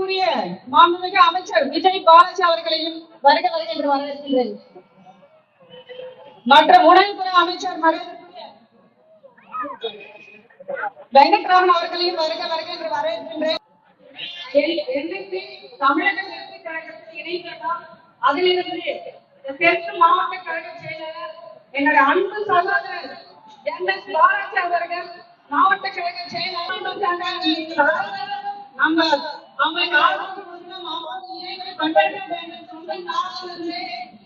மரியாதைக்குரிய மாண்புமிகு அமைச்சர் விஜய் பாலாஜி அவர்களையும் வருக வருக என்று வரவேற்கின்றேன். மற்ற உணவுத்துறை அமைச்சர் மரியாதைக்குரிய வெங்கட்ராமன் அவர்களையும் வருக வருக என்று வரவேற்கின்றேன். தமிழக வெற்றி கழகத்தில் இணைந்ததால் அதிலிருந்து தெற்கு மாவட்ட கழக செயலாளர் என்னுடைய அன்பு சகோதரர் என்.எஸ். பாலாஜி அவர்கள் மாவட்ட கழக செயலாளர் நம்ம அவங்களுக்கு ஆதரவு மாவட்ட இணைகளை பண்படுத்த வேண்டும் சொல்லி நாளிலிருந்து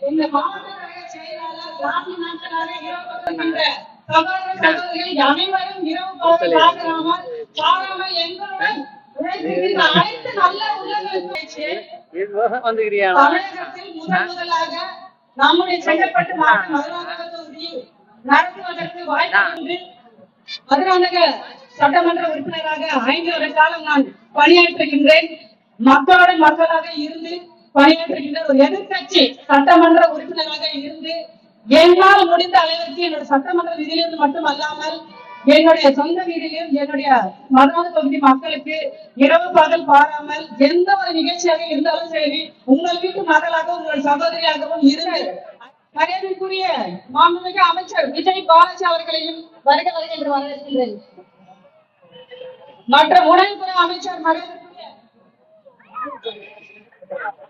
இந்த மாவட்ட கழக செயலாளர் ராமி நாட்களாக இரவு சகோதர சகோதரிகள் அனைவரும் இரவு பார்க்காமல் சாராமல் எங்களுடன் அனைத்து நல்ல உள்ளங்களுக்கு தமிழகத்தில் முதலாக நம்முடைய செங்கல்பட்டு மாவட்ட மதுராந்தக தொகுதியில் நடத்துவதற்கு வாய்ப்பு மதுராந்தக சட்டமன்ற உறுப்பினராக 5 வருட காலம் நான் பணியாற்றுகின்றேன். மக்களோட மக்களாக இருந்து பணியாற்றுகின்ற ஒரு எதிர்கட்சி சட்டமன்ற உறுப்பினராக இருந்து என்னால் முடிந்த அளவிற்கு என்னோட சட்டமன்ற விதியிலிருந்து மட்டுமல்லாமல் என்னுடைய சொந்த வீதியிலும் என்னுடைய மதுராந்தக தொகுதி மக்களுக்கு இரவு பகல் பாராமல் எந்த ஒரு நிகழ்ச்சியாக இருந்தாலும் சரி உங்கள் வீட்டு மகளாகவும் உங்கள் சகோதரியாகவும் இருந்து மரியாதைக்குரிய மாண்புமிகு அமைச்சர் விஜய் பாலாஜி அவர்களையும் வருக வருக என்று வரவேற்கின்றேன். மற்ற உணவுத்துறை அமைச்சர் மரியாதைக்குரிய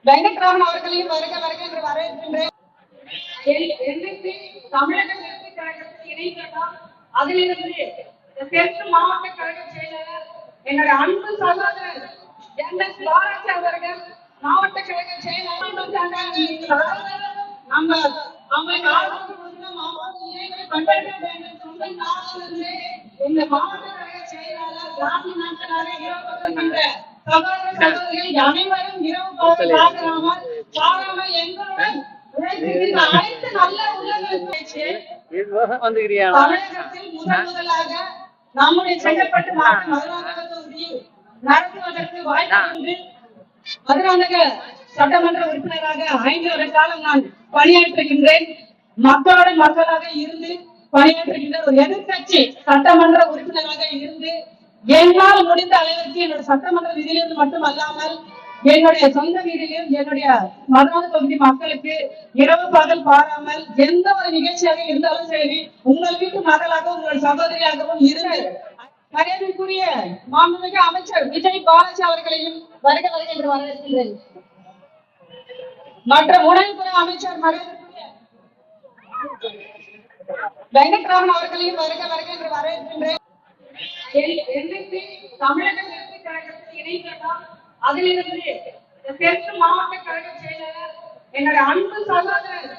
வெங்கட்ராமன் அவர்களையும் வருக வருக என்று வரவேற்கின்றேன். தமிழக வெற்றி கழகத்தில் இணைந்ததால் அதிலிருந்து தெற்கு மாவட்ட கழக செயலாளர் என்னுடைய அன்பு சகோதரர் என்.எஸ். பாலாஜி அவர்கள் மாவட்ட கழக செயலாளர் நம்ம அவங்களுக்கு ஆதரவு மாவட்ட இணைகளை பண்படுத்த வேண்டும் சொல்லி நாளிலிருந்து இந்த மாவட்ட கழக செயலாளர் ராமி நாட்களாக இரவு சகோதர சகோதரிகள் அனைவரும் இரவு பார்க்காமல் சாராமல் எங்களுடன் அனைத்து நல்ல உள்ளங்களுக்கு தமிழகத்தில் முதலாக நம்முடைய செங்கல்பட்டு மாவட்ட மதுராந்தக தொகுதியில் நடத்துவதற்கு வாய்ப்பு மதுராந்தக சட்டமன்ற உறுப்பினராக 5 வருட காலம் நான் பணியாற்றுகின்றேன். மக்களோட மக்களாக இருந்து பணியாற்றுகின்ற ஒரு எதிர்கட்சி சட்டமன்ற உறுப்பினராக இருந்து என்னால் முடிந்த அளவிற்கு என்னோட சட்டமன்ற விதியிலிருந்து மட்டுமல்லாமல் என்னுடைய சொந்த வீதியிலும் என்னுடைய மதுராந்தக தொகுதி மக்களுக்கு இரவு பகல் பாராமல் எந்த ஒரு நிகழ்ச்சியாக இருந்தாலும் சரி உங்கள் வீட்டு மகளாகவும் உங்கள் சகோதரியாகவும் இருந்து மரியாதைக்குரிய மாண்புமிகு அமைச்சர் விஜய் பாலாஜி அவர்களையும் வருக வருக என்று வரவேற்கின்றேன். மற்ற உணவுத்துறை அமைச்சர் மரியாதைக்குரிய வெங்கட்ராமன் அவர்களையும் வருக வருக என்று வரவேற்கின்றேன். தமிழக வெற்றி கழகத்தில் இணைந்ததால் அதிலிருந்து தெற்கு மாவட்ட கழக செயலாளர் என்னுடைய அன்பு சகோதரர்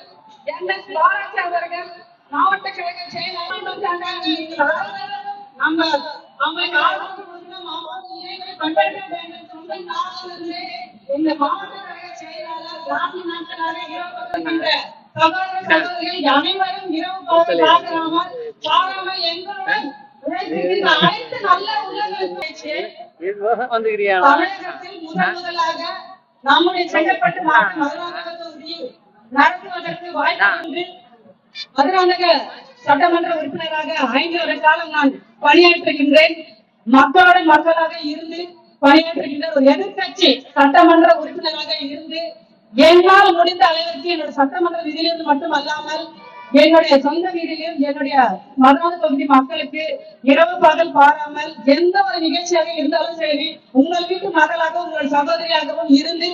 என்.எஸ். பாலாஜி அவர்கள் மாவட்ட கழக செயலாளர் நம்ம அவங்களுக்கு ஆதரவு மாவட்ட இணைகளை பண்படுத்த வேண்டும் சொல்லி நாளிலிருந்து இந்த மாவட்ட கழக செயலாளர் ராமி நாட்களாக இரவு சகோதர சகோதரிகள் அனைவரும் இரவு பார்க்காமல் சாராமல் எங்களுடன் அனைத்து நல்ல உள்ளங்களுக்கு தமிழகத்தில் முதலாக நம்முடைய செங்கல்பட்டு மாவட்ட மதுராந்தக தொகுதியில் நடத்துவதற்கு வாய்ப்பு மதுராந்தக சட்டமன்ற உறுப்பினராக 5 வருட காலம் நான் பணியாற்றுகின்றேன். மக்களோட மக்களாக இருந்து பணியாற்றுகின்ற ஒரு எதிர்கட்சி சட்டமன்ற உறுப்பினராக இருந்து என்னால் முடிந்த அளவிற்கு என்னோட சட்டமன்ற விதியிலிருந்து மட்டுமல்லாமல் என்னுடைய சொந்த வீதியிலும் என்னுடைய மதுராந்தக தொகுதி மக்களுக்கு இரவு பகல் பாராமல் எந்த ஒரு நிகழ்ச்சியாக இருந்தாலும் சரி உங்கள் வீட்டு மகளாகவும் உங்கள் சகோதரியாகவும் இருந்து